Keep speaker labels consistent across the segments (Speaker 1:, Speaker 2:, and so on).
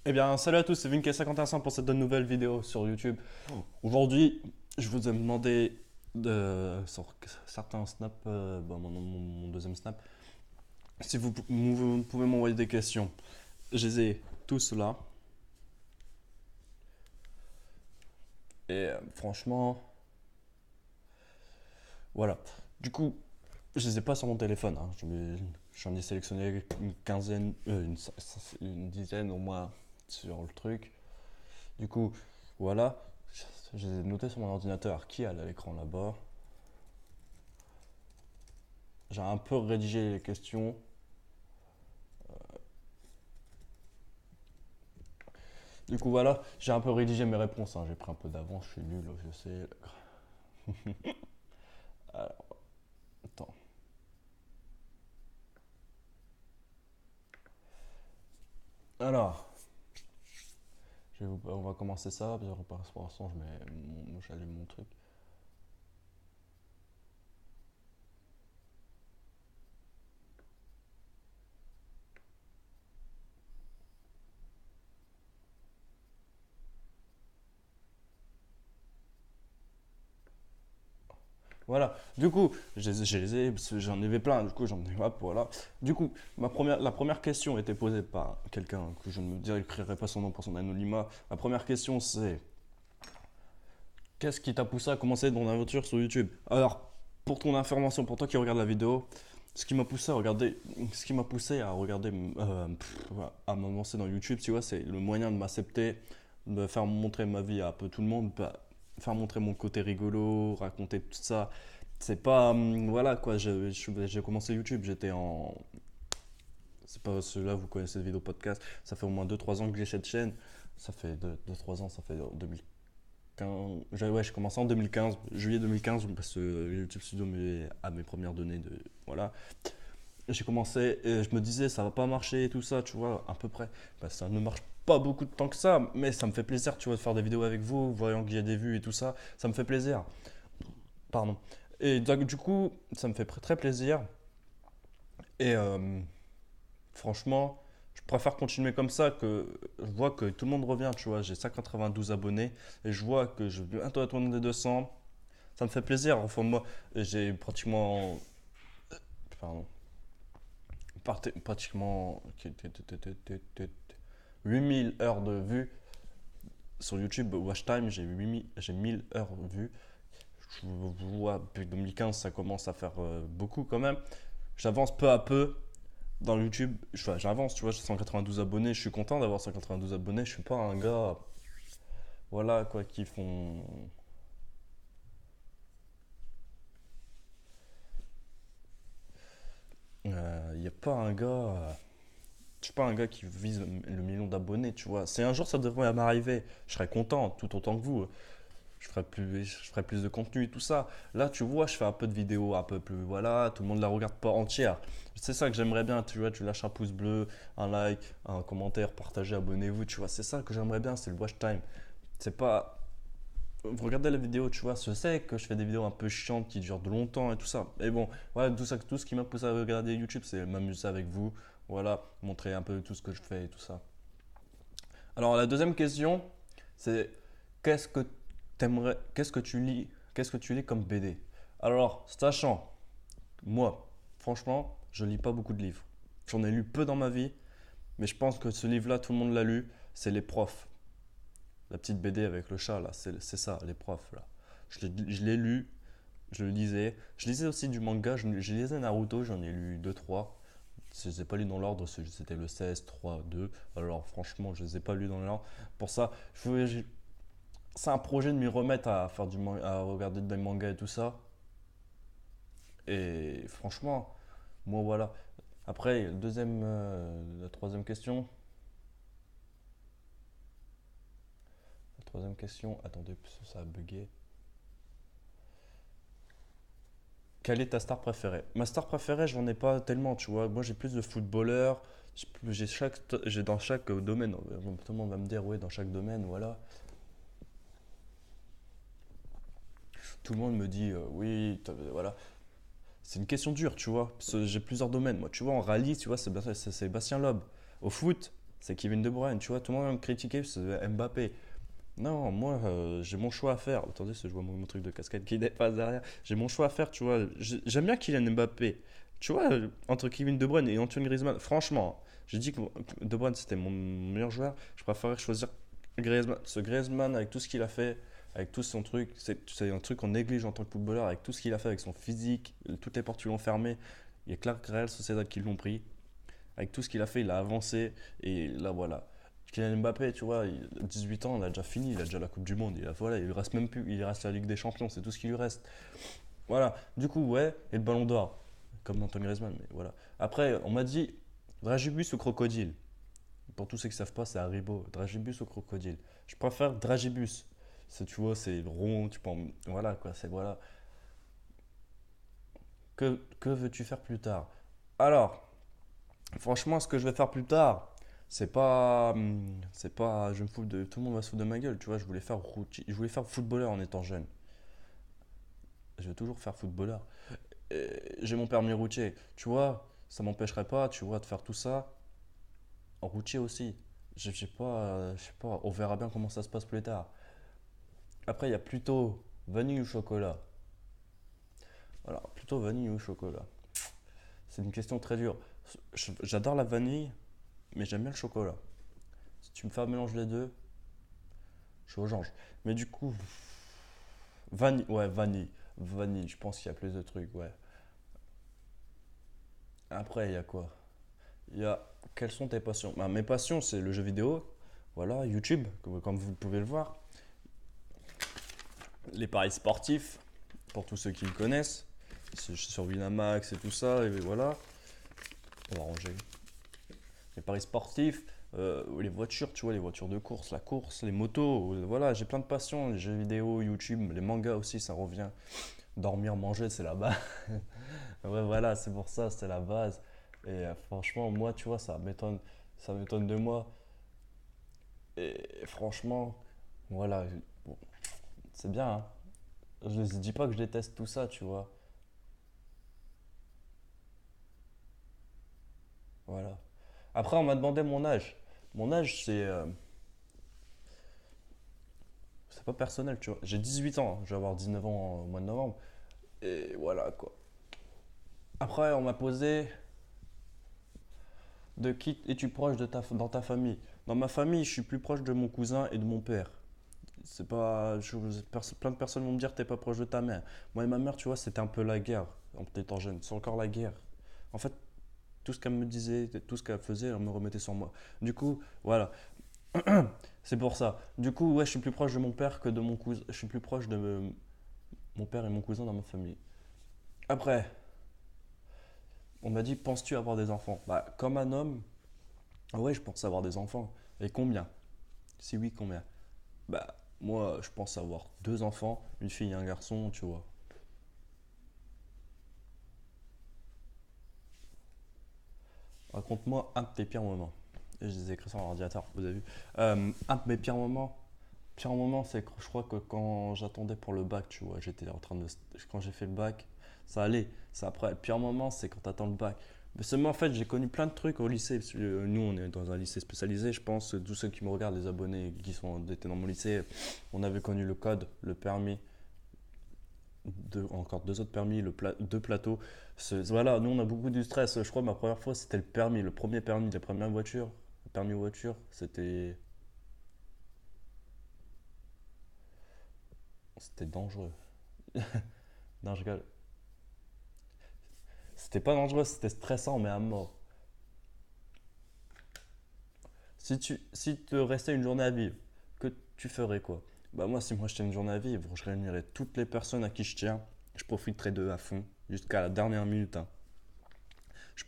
Speaker 1: Eh bien, salut à tous, c'est Vink51 pour cette nouvelle vidéo sur YouTube. Aujourd'hui, je vous ai demandé sur certains snaps, mon deuxième snap, si vous pouvez m'envoyer des questions. Je les ai tous là. Et franchement, voilà. Du coup, je les ai pas sur mon téléphone, hein. J'en ai sélectionné une quinzaine, une dizaine au moins sur le truc. Du coup, voilà. Je les ai notés sur mon ordinateur. Qui a l'écran là-bas? J'ai un peu rédigé les questions. Du coup, voilà, j'ai un peu rédigé mes réponses, hein. J'ai pris un peu d'avance, je suis nul, je sais. Alors, attends. Alors, on va commencer ça. Pour l'instant, j'allume mon truc. Voilà. Du coup, j'en avais plein. Du coup, j'en ai hop, voilà. Du coup, la première question était posée par quelqu'un que je ne me décrirai pas son nom pour son anonymat. La première question, c'est qu'est-ce qui t'a poussé à commencer ton aventure sur YouTube? Alors, pour ton information, pour toi qui regarde la vidéo, ce qui m'a poussé à regarder, à me lancer dans YouTube, tu vois, c'est le moyen de m'accepter, de faire montrer ma vie à un peu tout le monde, faire montrer mon côté rigolo, raconter tout ça. C'est pas, voilà quoi, j'ai commencé YouTube, c'est pas ceux-là, vous connaissez le vidéo podcast, ça fait au moins 2 3 ans que j'ai cette chaîne, ça fait 2 3 ans, ça fait 2015. J'ai commencé en 2015, juillet 2015, parce que YouTube Studio a mes premières données de. Voilà. J'ai commencé et je me disais, ça va pas marcher et tout ça, tu vois, à peu près. Bah, ça ne marche pas beaucoup de temps que ça, mais ça me fait plaisir, tu vois, de faire des vidéos avec vous, voyant qu'il y a des vues et tout ça, ça me fait plaisir. Pardon. Et donc, du coup, ça me fait très plaisir. Et franchement, je préfère continuer comme ça que je vois que tout le monde revient, tu vois. J'ai 192 abonnés et je vois que je vais bientôt atteindre les 200. Ça me fait plaisir au fond de moi. J'ai pratiquement, pardon, pratiquement 8000 heures de vues sur YouTube. Watch time, j'ai 1000 heures vues. Je vois depuis 2015, ça commence à faire beaucoup quand même. J'avance peu à peu dans YouTube. J'avance, tu vois, j'ai 192 abonnés. Je suis content d'avoir 192 abonnés. Je suis pas un gars, voilà quoi, qui font. Il n'y a pas un gars. Je suis pas un gars qui vise le million d'abonnés, tu vois. Si un jour ça devrait m'arriver, je serais content, tout autant que vous. Je ferai plus de contenu et tout ça. Là, tu vois, je fais un peu de vidéos un peu plus, voilà, tout le monde la regarde pas entière. C'est ça que j'aimerais bien, tu vois, tu lâches un pouce bleu, un like, un commentaire, partagez, abonnez-vous, tu vois. C'est ça que j'aimerais bien, c'est le watch time. C'est pas. Vous regardez la vidéo, tu vois, je sais que je fais des vidéos un peu chiantes qui durent de longtemps et tout ça. Mais bon, voilà, tout ça, tout ce qui m'a poussé à regarder YouTube, c'est m'amuser avec vous, voilà, montrer un peu tout ce que je fais et tout ça. Alors la deuxième question, c'est qu'est-ce que qu'est-ce que tu lis comme BD? Alors, sachant, moi, franchement, je lis pas beaucoup de livres. J'en ai lu peu dans ma vie, mais je pense que ce livre-là, tout le monde l'a lu, c'est Les Profs. La petite BD avec le chat, là, c'est ça, Les Profs, là. Je l'ai lu, je le lisais. Je lisais aussi du manga, je lisais Naruto, j'en ai lu deux trois. Je ne les ai pas lus dans l'ordre, c'était le 16, 3, 2. Alors franchement, je ne les ai pas lus dans l'ordre. Pour ça, c'est un projet de m'y remettre à regarder des mangas et tout ça. Et franchement, moi voilà. Après, la troisième question. La troisième question, attendez, parce que ça a bugué. Quelle est ta star préférée? Ma star préférée, j'en ai pas tellement, tu vois. Moi, j'ai plus de footballeurs. J'ai dans chaque domaine. Tout le monde va me dire, oui, dans chaque domaine, voilà. Tout le monde me dit, oui, voilà. C'est une question dure, tu vois. Parce que j'ai plusieurs domaines. Moi, tu vois, en rallye, tu vois, c'est Sébastien Loeb. Au foot, c'est Kevin De Bruyne. Tu vois, tout le monde va me critiquer, c'est Mbappé. Non, moi, j'ai mon choix à faire. Attendez, je vois mon truc de casquette qui dépasse derrière. J'ai mon choix à faire, tu vois. J'aime bien Kylian Mbappé. Tu vois, entre Kevin De Bruyne et Antoine Griezmann, franchement, j'ai dit que De Bruyne c'était mon meilleur joueur. Je préférerais choisir Griezmann. Ce Griezmann, avec tout ce qu'il a fait, avec tout son truc, c'est un truc qu'on néglige en tant que footballeur, avec tout ce qu'il a fait, avec son physique, toutes les portes lui ont fermé. Il y a Clark Real Sociedad qui l'ont pris. Avec tout ce qu'il a fait, il a avancé. Et là, voilà. Kylian Mbappé, tu vois, 18 ans, il a déjà fini, il a déjà la Coupe du Monde. Voilà, il lui reste même plus, il lui reste la Ligue des Champions, c'est tout ce qui lui reste. Voilà. Du coup, ouais, et le Ballon d'Or, comme Antoine Griezmann, mais voilà. Après, on m'a dit Dragibus ou Crocodile. Pour tous ceux qui ne savent pas, c'est Haribo. Dragibus ou Crocodile. Je préfère Dragibus. Tu vois, c'est rond, tu peux voilà quoi, c'est voilà. Que veux-tu faire plus tard? Alors, franchement, ce que je vais faire plus tard, c'est pas, je me fous de, tout le monde va se foutre de ma gueule, tu vois. Je voulais faire footballeur en étant jeune. Je vais toujours faire footballeur. J'ai mon permis routier, tu vois. Ça m'empêcherait pas, tu vois, de faire tout ça en routier aussi. Je sais pas, on verra bien comment ça se passe plus tard. Après, il y a plutôt vanille ou chocolat. Alors, plutôt vanille ou chocolat. C'est une question très dure. J'adore la vanille, mais j'aime bien le chocolat. Si tu me fais un mélange des deux, je suis au change. Mais du coup, vanille, ouais, vanille. Vanille, je pense qu'il y a plus de trucs, ouais. Après, il y a quoi? Il y a. Quelles sont tes passions? Bah, mes passions, c'est le jeu vidéo, voilà, YouTube, comme vous pouvez le voir. Les paris sportifs, pour tous ceux qui le connaissent. Je suis sur Winamax et tout ça, et voilà. On va ranger. Les paris sportifs, les voitures, tu vois, les voitures de course, la course, les motos, voilà, j'ai plein de passions, les jeux vidéo, YouTube, les mangas aussi, ça revient. Dormir, manger, c'est la base. Ouais, voilà, c'est pour ça, c'est la base. Et franchement, moi, tu vois, ça m'étonne de moi. Et franchement, voilà, bon, c'est bien, hein. Je ne dis pas que je déteste tout ça, tu vois. Voilà. Après, on m'a demandé mon âge. Mon âge, c'est pas personnel, tu vois. J'ai 18 ans, hein. Je vais avoir 19 ans au mois de novembre. Et voilà, quoi. Après, on m'a posé de qui es-tu proche dans ta famille? Dans ma famille, je suis plus proche de mon cousin et de mon père. C'est pas. Plein de personnes vont me dire t'es pas proche de ta mère. Moi et ma mère, tu vois, c'était un peu la guerre en étant jeune. C'est encore la guerre. En fait, tout ce qu'elle me disait, tout ce qu'elle faisait, elle me remettait sur moi. Du coup, voilà. C'est pour ça. Du coup, ouais, je suis plus proche de mon père que de mon cousin. Je suis plus proche de mon père et mon cousin dans ma famille. Après, on m'a dit, penses-tu avoir des enfants? Bah, comme un homme, ouais, je pense avoir des enfants. Et combien? Si oui, combien? Bah, moi, je pense avoir deux enfants, une fille et un garçon, tu vois. Raconte-moi un de tes pires moments. Et je les ai écrits sur l'ordinateur, vous avez vu. Un de mes pires moments, c'est que je crois que quand j'attendais pour le bac, tu vois, j'étais en train de. Quand j'ai fait le bac, ça allait. Ça après, le pire moment, c'est quand tu attends le bac. Mais seulement, en fait, j'ai connu plein de trucs au lycée. Parce que, nous, on est dans un lycée spécialisé, je pense. Tous ceux qui me regardent, les abonnés étaient dans mon lycée, on avait connu le code, le permis, encore deux autres permis, deux plateaux. Voilà, nous on a beaucoup du stress. Je crois que ma première fois c'était le permis, le premier permis, la première voiture. Le permis voiture, c'était dangereux. Non, je rigole. C'était pas dangereux, c'était stressant, mais à mort. Si te restait une journée à vivre, que tu ferais quoi? Bah moi, si moi j'étais une journée à vivre, je réunirais toutes les personnes à qui je tiens. Je profiterais d'eux à fond, jusqu'à la dernière minute, hein. Je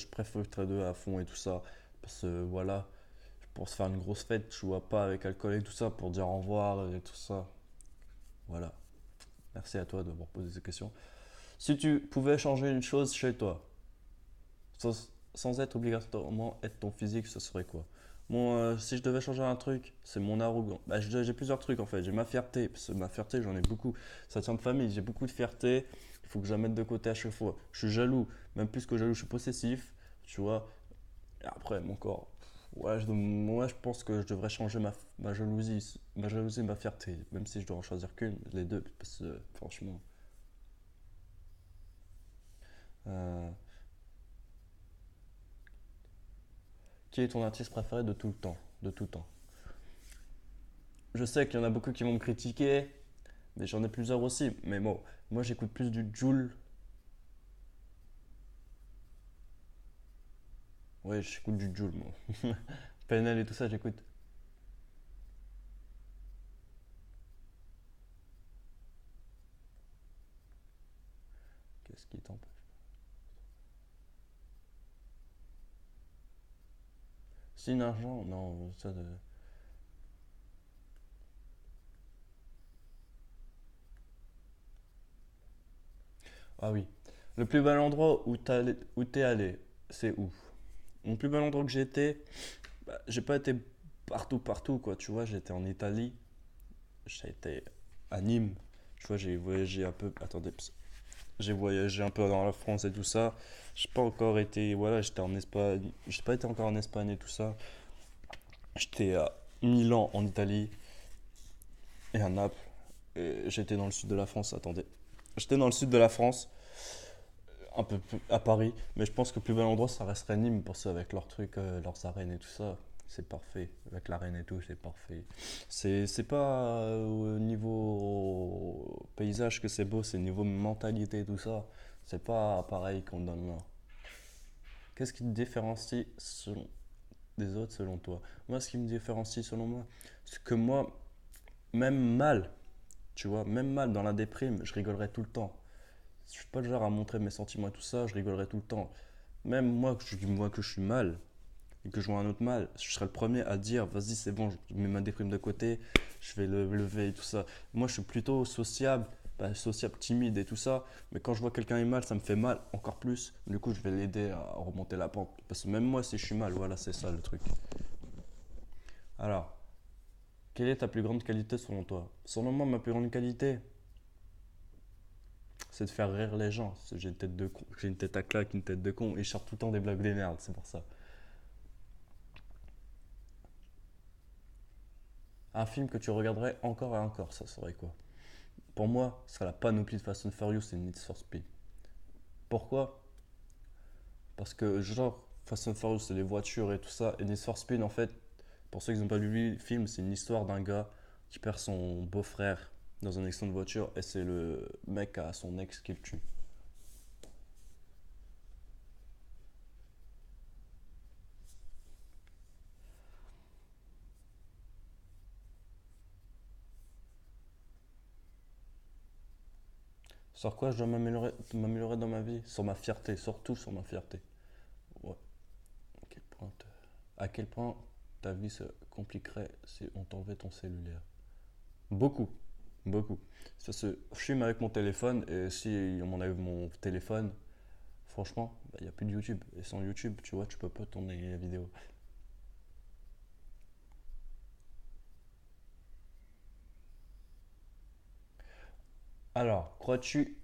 Speaker 1: profiterais d'eux à fond et tout ça. Parce que voilà, pour se faire une grosse fête, je vois pas avec alcool et tout ça, pour dire au revoir et tout ça. Voilà. Merci à toi de m'avoir posé ces questions. Si tu pouvais changer une chose chez toi, sans être obligatoirement être ton physique, ce serait quoi? Bon, si je devais changer un truc, c'est mon arrogance. Bah, j'ai plusieurs trucs en fait. J'ai ma fierté, parce que ma fierté, j'en ai beaucoup. Ça tient de famille, j'ai beaucoup de fierté. Il faut que je la mette de côté à chaque fois. Je suis jaloux, même plus que jaloux, je suis possessif, tu vois. Et après, mon corps. Ouais, moi, je pense que je devrais changer ma jalousie et ma fierté. Même si je dois en choisir qu'une, les deux. Parce que, franchement. euh, qui est ton artiste préféré de tout le temps? De tout temps. Je sais qu'il y en a beaucoup qui vont me critiquer, mais j'en ai plusieurs aussi. Mais bon, moi, j'écoute plus du Jul. Ouais, j'écoute du Jul, moi. PNL et tout ça, j'écoute. Qu'est-ce qui t'empêche? Signe argent? Non, ça de. Ah oui. Le plus bel endroit où t'es allé, c'est où? Mon plus bel endroit que j'ai été, bah, j'ai pas été partout, partout, quoi. Tu vois, j'ai été en Italie, j'ai été à Nîmes. Tu vois, j'ai voyagé un peu. Attendez, j'ai voyagé un peu dans la France et tout ça. J'ai pas encore été. Voilà, j'étais en Espagne. J'ai pas été encore en Espagne et tout ça. J'étais à Milan en Italie et à Naples. Et j'étais dans le sud de la France. Attendez. J'étais dans le sud de la France, un peu à Paris. Mais je pense que le plus bel endroit, ça resterait Nîmes pour ça, avec leurs trucs, leurs arènes et tout ça. C'est parfait. Avec l'arène et tout, c'est parfait. C'est pas au niveau paysage que c'est beau, c'est niveau mentalité et tout ça. C'est pas pareil qu'on donne là. Qu'est-ce qui te différencie des autres selon toi? Moi, ce qui me différencie selon moi, c'est que moi, même mal, tu vois, même mal dans la déprime, je rigolerais tout le temps. Je suis pas le genre à montrer mes sentiments et tout ça, je rigolerais tout le temps. Même moi, que je suis mal et que je vois un autre mal, je serais le premier à dire vas-y, c'est bon, je mets ma déprime de côté, je vais le lever et tout ça. Moi, je suis plutôt sociable, pas sociable, timide et tout ça, mais quand je vois quelqu'un est mal, ça me fait mal encore plus. Du coup, je vais l'aider à remonter la pente. Parce que même moi, si je suis mal, voilà, c'est ça le truc. Alors, quelle est ta plus grande qualité selon toi? Selon moi, ma plus grande qualité, c'est de faire rire les gens. J'ai une tête de con, j'ai une tête à claque, une tête de con, et je sors tout le temps des blagues des merdes, c'est pour ça. Un film que tu regarderais encore et encore, ça serait quoi? Pour moi, ce serait la panoplie de Fast and Furious et Need for Speed. Pourquoi? Parce que, genre, Fast and Furious, c'est les voitures et tout ça, et Need for Speed, en fait, pour ceux qui n'ont pas vu le film, c'est une histoire d'un gars qui perd son beau-frère dans un accident de voiture, et c'est le mec à son ex qui le tue. Sur quoi je dois m'améliorer dans ma vie? Sur ma fierté, surtout sur ma fierté. Ouais. À quel point ta vie se compliquerait si on t'enlevait ton cellulaire? Beaucoup, beaucoup. Ça se fume avec mon téléphone et si on m'enlève mon téléphone, franchement, il n'y a plus de YouTube. Et sans YouTube, tu vois, tu peux pas tourner les vidéos. Alors, crois-tu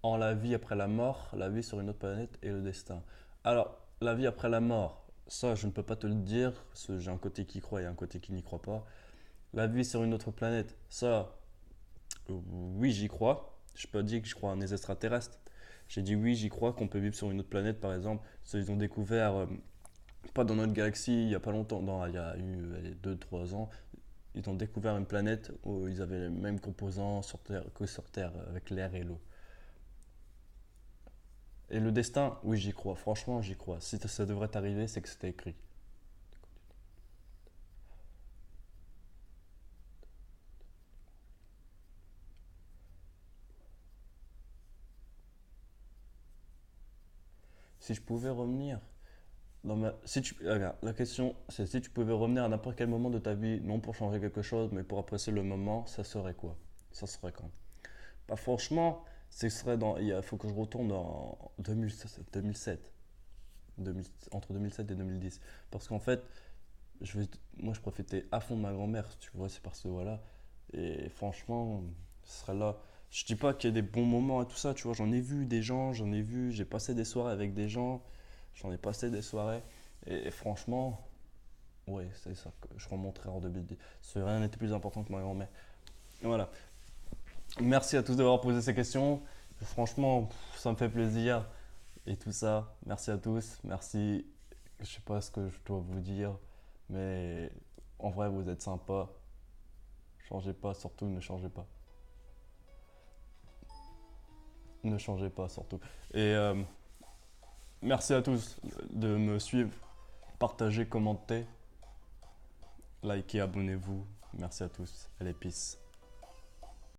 Speaker 1: en la vie après la mort, la vie sur une autre planète et le destin? Alors, la vie après la mort, ça, je ne peux pas te le dire, parce que j'ai un côté qui croit et un côté qui n'y croit pas. La vie sur une autre planète, ça, oui, j'y crois. Je peux pas dire que je crois en des extraterrestres. J'ai dit oui, j'y crois qu'on peut vivre sur une autre planète, par exemple. Ils ont découvert, pas dans notre galaxie, il y a pas longtemps, non, il y a eu 2-3 ans, ils ont découvert une planète où ils avaient les mêmes composants sur Terre, que sur Terre, avec l'air et l'eau. Et le destin, oui, j'y crois. Franchement, j'y crois. Si ça devrait t'arriver, c'est que c'était écrit. Si je pouvais revenir si tu... Regarde, la question, c'est si tu pouvais revenir à n'importe quel moment de ta vie, non pour changer quelque chose, mais pour apprécier le moment, ça serait quoi? Ça serait quand? Bah franchement, ce serait il faut que je retourne en 2007, entre 2007 et 2010. Parce qu'en fait, moi je profitais à fond de ma grand-mère, tu vois, c'est parce que voilà. Et franchement, ce serait là. Je dis pas qu'il y a des bons moments et tout ça, tu vois, j'en ai vu des gens, j'ai passé des soirées avec des gens, j'en ai passé des soirées. Et franchement, Ouais, c'est ça que je remonterai en 2010. Rien n'était plus important que ma grand-mère. Voilà. Merci à tous d'avoir posé ces questions. Franchement, ça me fait plaisir et tout ça. Merci à tous. Merci. Je sais pas ce que je dois vous dire, mais en vrai, vous êtes sympas. Changez pas, surtout ne changez pas. Ne changez pas, surtout. Et merci à tous de me suivre. Partagez, commentez, likez, abonnez-vous. Merci à tous. Allez, peace.